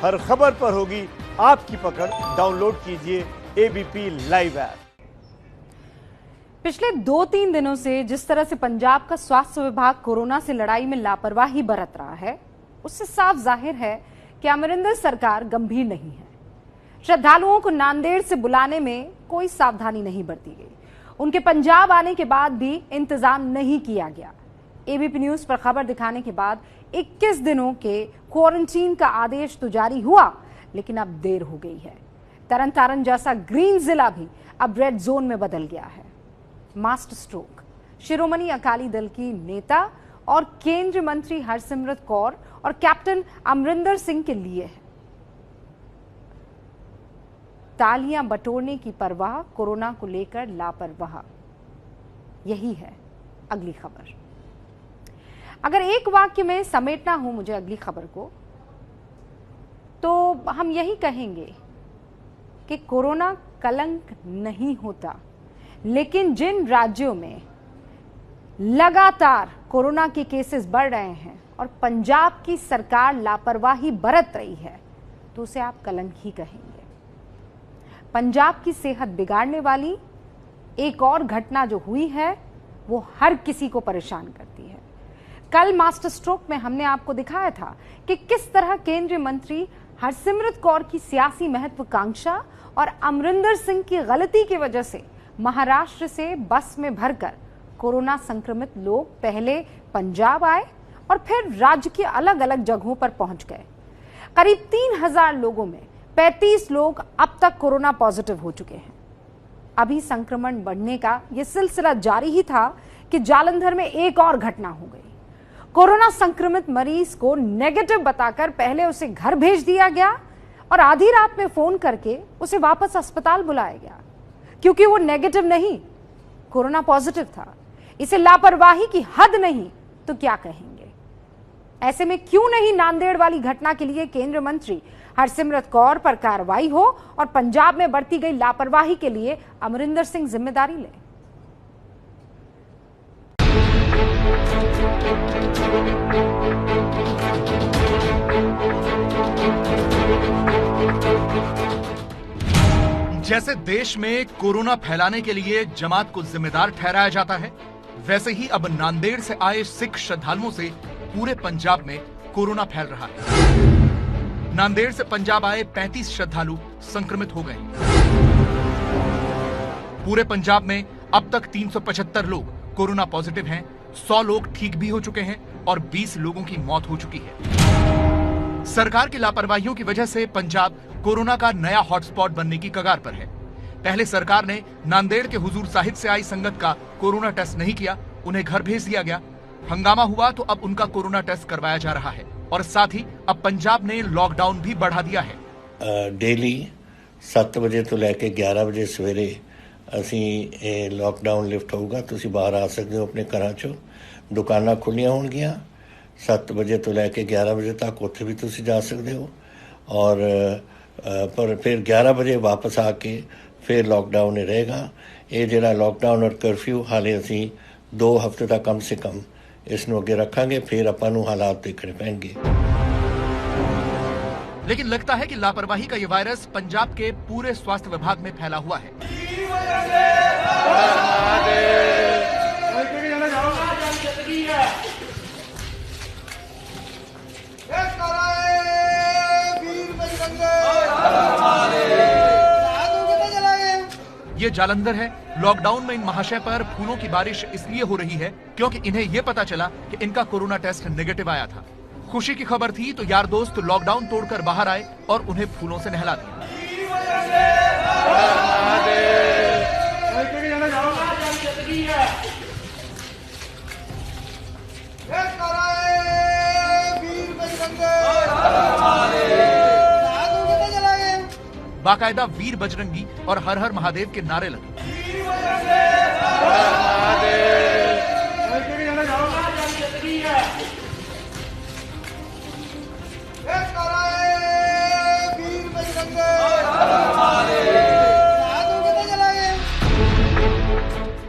हर खबर पर होगी आपकी पकड़। डाउनलोड कीजिए एबीपी लाइव ऐप। पिछले 2-3 दिनों से जिस तरह से पंजाब का स्वास्थ्य विभाग कोरोना से लड़ाई में लापरवाही बरत रहा है, उससे साफ जाहिर है कि अमरिंदर सरकार गंभीर नहीं है। श्रद्धालुओं को नांदेड़ से बुलाने में कोई सावधानी नहीं बरती गई। उनके पंजाब आने के बाद भी इंतजाम नहीं किया गया। एबीपी न्यूज पर खबर दिखाने के बाद 21 दिनों के क्वारंटीन का आदेश तो जारी हुआ, लेकिन अब देर हो गई है। तरन तारण जैसा ग्रीन जिला भी अब रेड जोन में बदल गया है। मास्टर स्ट्रोक शिरोमणि अकाली दल की नेता और केंद्रीय मंत्री हरसिमरत कौर और कैप्टन अमरिंदर सिंह के लिए है। तालियां बटोरने की परवाह, कोरोना को लेकर लापरवाह। यही है अगली खबर। अगर एक वाक्य में समेटना हो मुझे अगली खबर को, तो हम यही कहेंगे कि कोरोना कलंक नहीं होता, लेकिन जिन राज्यों में लगातार कोरोना के केसेस बढ़ रहे हैं और पंजाब की सरकार लापरवाही बरत रही है, तो उसे आप कलंक ही कहेंगे। पंजाब की सेहत बिगाड़ने वाली एक और घटना जो हुई है, वो हर किसी को परेशान करती है। कल मास्टर स्ट्रोक में हमने आपको दिखाया था कि किस तरह केंद्रीय मंत्री हरसिमरत कौर की सियासी महत्वाकांक्षा और अमरिंदर सिंह की गलती की वजह से महाराष्ट्र से बस में भरकर कोरोना संक्रमित लोग पहले पंजाब आए और फिर राज्य की अलग अलग जगहों पर पहुंच गए। करीब 3000 लोगों में 35 लोग अब तक कोरोना पॉजिटिव हो चुके हैं। अभी संक्रमण बढ़ने का यह सिलसिला जारी ही था कि जालंधर में एक और घटना हो गई। कोरोना संक्रमित मरीज को नेगेटिव बताकर पहले उसे घर भेज दिया गया और आधी रात में फोन करके उसे वापस अस्पताल बुलाया गया, क्योंकि वो नेगेटिव नहीं, कोरोना पॉजिटिव था। इसे लापरवाही की हद नहीं तो क्या कहेंगे। ऐसे में क्यों नहीं नांदेड़ वाली घटना के लिए केंद्रीय मंत्री हरसिमरत कौर पर कार्रवाई हो और पंजाब में बरती गई लापरवाही के लिए अमरिंदर सिंह जिम्मेदारी ले। जैसे देश में कोरोना फैलाने के लिए जमात को जिम्मेदार ठहराया जाता है, वैसे ही अब नांदेड़ से आए सिख श्रद्धालुओं से पूरे पंजाब में कोरोना फैल रहा है। नांदेड़ से पंजाब आए 35 श्रद्धालु संक्रमित हो गए। पूरे पंजाब में अब तक 375 लोग कोरोना पॉजिटिव हैं, 100 लोग ठीक भी हो चुके हैं और 20 लोगों की मौत हो चुकी है। सरकार की लापरवाहियों की वजह से पंजाब कोरोना का नया हॉटस्पॉट बनने की कगार पर है। पहले सरकार ने नांदेड़ के हुजूर साहिब से आई संगत का कोरोना टेस्ट नहीं किया, उन्हें घर भेज दिया गया। हंगामा हुआ तो अब उनका कोरोना टेस्ट करवाया जा रहा है और साथ ही अब पंजाब ने लॉकडाउन भी बढ़ा दिया है। डेली 7 ਵਜੇ ਤੋਂ ਲੈ ਕੇ 11 ਵਜੇ ਸਵੇਰੇ ਅਸੀਂ ਇਹ ਲੌਕਡਾਊਨ ਲਿਫਟ ਹੋਊਗਾ। ਤੁਸੀਂ ਬਾਹਰ ਆ ਸਕਦੇ ਹੋ ਆਪਣੇ ਘਰਾਂ ਚੋਂ। ਦੁਕਾਨਾਂ ਖੁੱਲੀਆਂ ਹੋਣਗੀਆਂ 7 ਵਜੇ ਤੋਂ ਲੈ ਕੇ 11 ਵਜੇ ਤੱਕ, ਉੱਥੇ ਵੀ ਤੁਸੀਂ ਜਾ ਸਕਦੇ ਹੋ। ਔਰ पर फिर 11 ਵਜੇ ਵਾਪਸ ਆ ਕੇ फिर लॉकडाउन ही रहेगा। ये ਜਿਹੜਾ लॉकडाउन और कर्फ्यू हाले ਅਸੀਂ 2 ਹਫ਼ਤੇ तक कम से कम इसनों अगे रखांगे, फिर अपन हालात देखने पैणगे। लेकिन लगता है कि लापरवाही का ये वायरस पंजाब के पूरे स्वास्थ्य विभाग में फैला हुआ है। ये जालंधर है। लॉकडाउन में इन महाशय पर फूलों की बारिश इसलिए हो रही है क्योंकि इन्हें यह पता चला कि इनका कोरोना टेस्ट नेगेटिव आया था। खुशी की खबर थी तो यार दोस्त लॉकडाउन तोड़कर बाहर आए और उन्हें फूलों से नहला दिया। बाकायदा वीर बजरंगी और हर हर महादेव के नारे लगे।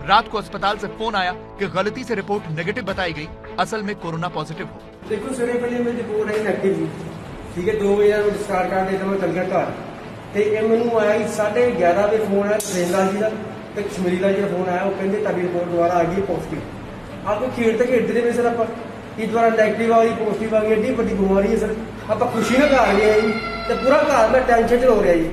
रात को अस्पताल से फोन आया कि गलती से रिपोर्ट नेगेटिव बताई गई, असल में कोरोना पॉजिटिव हो। देखो सर, पहले मेरी रिपोर्ट आई नेगेटिव थी, ठीक है 2 बजे मैं स्टार्ट कर देता मैं चल गया घर ਤੇ ਇਹ ਮੈਨੂੰ ਆਇਆ 11:30 ਵਜੇ ਫੋਨ ਆਇਆ ਸੇਂਦਾਲ ਜੀ ਦਾ ਤੇ ਕਸ਼ਮੀਰੀ ਦਾ ਜਿਹੜਾ ਫੋਨ ਆਇਆ ਉਹ ਕਹਿੰਦੇ ਤੁਹਾਡੀ ਰਿਪੋਰਟ ਦੁਬਾਰਾ ਆ ਗਈ ਪੋਜ਼ਿਟਿਵ ਆਪਕੋ ਖੇਡਦੇ ਰਹੇ ਸਰ ਆਪਾਂ ਕਿ ਦੁਬਾਰਾ ਨੈਗੇਟਿਵ ਆ ਗਈ ਪੋਜ਼ਿਟਿਵ ਆ ਗਈ ਏਡੀ ਵੱਡੀ ਬਿਮਾਰੀ ਹੈ ਸਰ ਆਪਾਂ ਖੁਸ਼ੀ ਨਾਲ ਘਰ ਗਏ ਜੀ ਤੇ ਪੂਰਾ ਘਰ ਮੈਂ ਟੈਨਸ਼ਨ ਚ ਹੋ ਰਿਹਾ ਜੀ।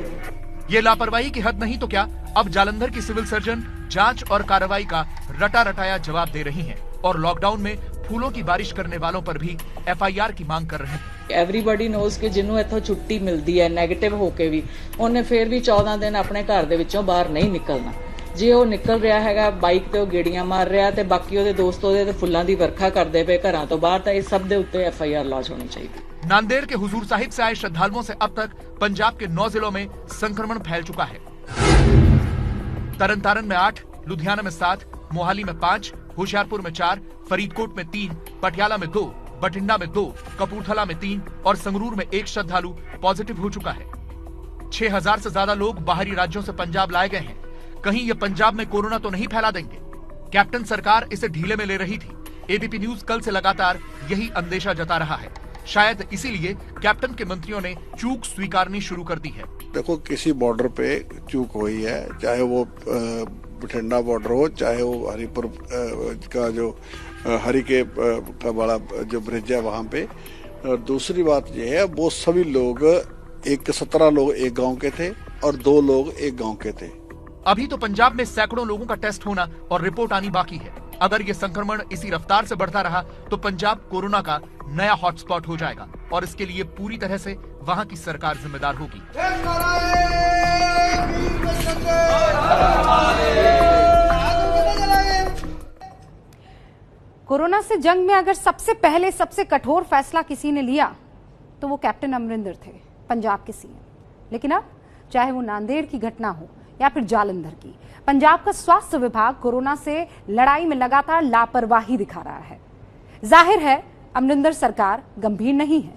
ये लापरवाही की हद नहीं तो क्या, अब जालंधर की सिविल सर्जन जांच और कार्रवाई का रटा रटाया जवाब दे रही हैं और लॉकडाउन में फूलों की बारिश करने वालों पर भी FIR की मांग कर रहे हैं। एवरीबॉडी नोज कि जिन्हों इत्थों छुट्टी मिलती है नैगेटिव होके भी उन्हें फिर भी 14 दिन अपने घर दे विचों बाहर नहीं निकलना। जे वो निकल रहा है बाइक ते गेड़ियां मार रहा ते बाकी ਉਹਦੇ ਦੋਸਤ ਉਹਦੇ ਤੇ ਫੁੱਲਾਂ ਦੀ ਵਰਖਾ ਕਰਦੇ ਪਏ ਘਰਾਂ ਤੋਂ ਬਾਹਰ ਤਾਂ ਇਹ ਸਭ ਦੇ ਉੱਤੇ FIR लॉन्च होनी चाहिए। नांदेड़ के हुजूर साहिब से आए श्रद्धालुओं से अब तक पंजाब के 9 जिलों में संक्रमण फैल चुका है। तरन में 8, लुधियाना में 7, मोहाली में 5, होशियारपुर में 4, फरीदकोट में 3, पटियाला में 2, बठिंडा में 2, कपूरथला में 3 और संगरूर में 1 श्रद्धालु पॉजिटिव हो चुका है। 6000 से ज्यादा लोग बाहरी राज्यों से पंजाब लाए गए हैं। कहीं ये पंजाब में कोरोना तो नहीं फैला देंगे? कैप्टन सरकार इसे ढीले में ले रही थी। एबीपी न्यूज कल से लगातार यही अंदेशा जता रहा है। शायद इसीलिए कैप्टन के मंत्रियों ने चूक स्वीकारनी शुरू कर दी है। देखो किसी बॉर्डर पे चूक हुई है, चाहे वो बठिंडा बॉर्डर हो, चाहे वो हरिपुर का जो हरि के का बड़ा जो ब्रिज है वहां पे। और दूसरी बात ये है वो सभी लोग 17 लोग एक गांव के थे और 2 लोग एक गांव के थे। अभी तो पंजाब में सैकड़ों लोगों का टेस्ट होना और रिपोर्ट आनी बाकी है। अगर ये संक्रमण इसी रफ्तार से बढ़ता रहा तो पंजाब कोरोना का नया हॉटस्पॉट हो जाएगा और इसके लिए पूरी तरह से वहां की सरकार जिम्मेदार होगी। कोरोना से जंग में अगर सबसे पहले सबसे कठोर फैसला किसी ने लिया तो वो कैप्टन अमरिंदर थे, पंजाब के सीएम। लेकिन अब चाहे वो नांदेड़ की घटना हो या फिर जालंधर की, पंजाब का स्वास्थ्य विभाग कोरोना से लड़ाई में लगातार लापरवाही दिखा रहा है। जाहिर है अमरिंदर सरकार गंभीर नहीं है।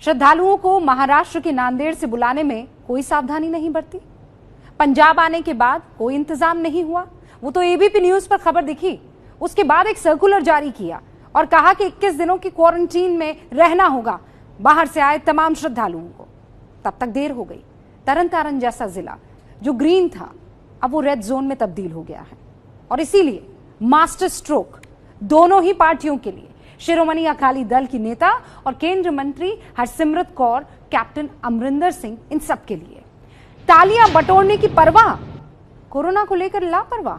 श्रद्धालुओं को महाराष्ट्र के नांदेड़ से बुलाने में कोई सावधानी नहीं बरती। पंजाब आने के बाद कोई इंतजाम नहीं हुआ। वो तो एबीपी न्यूज पर खबर दिखी, उसके बाद एक सर्कुलर जारी किया और कहा कि 21 दिनों की क्वारंटीन में रहना होगा बाहर से आए तमाम श्रद्धालुओं को। तब तक देर हो गई। तरन जैसा जिला जो ग्रीन था अब वो रेड जोन में तब्दील हो गया है और इसीलिए मास्टर स्ट्रोक दोनों ही पार्टियों के लिए, शिरोमणि अकाली दल की नेता और केंद्रीय मंत्री हरसिमरत कौर, कैप्टन अमरिंदर सिंह, इन सब के लिए तालियां बटोरने की परवाह, कोरोना को लेकर लापरवाह।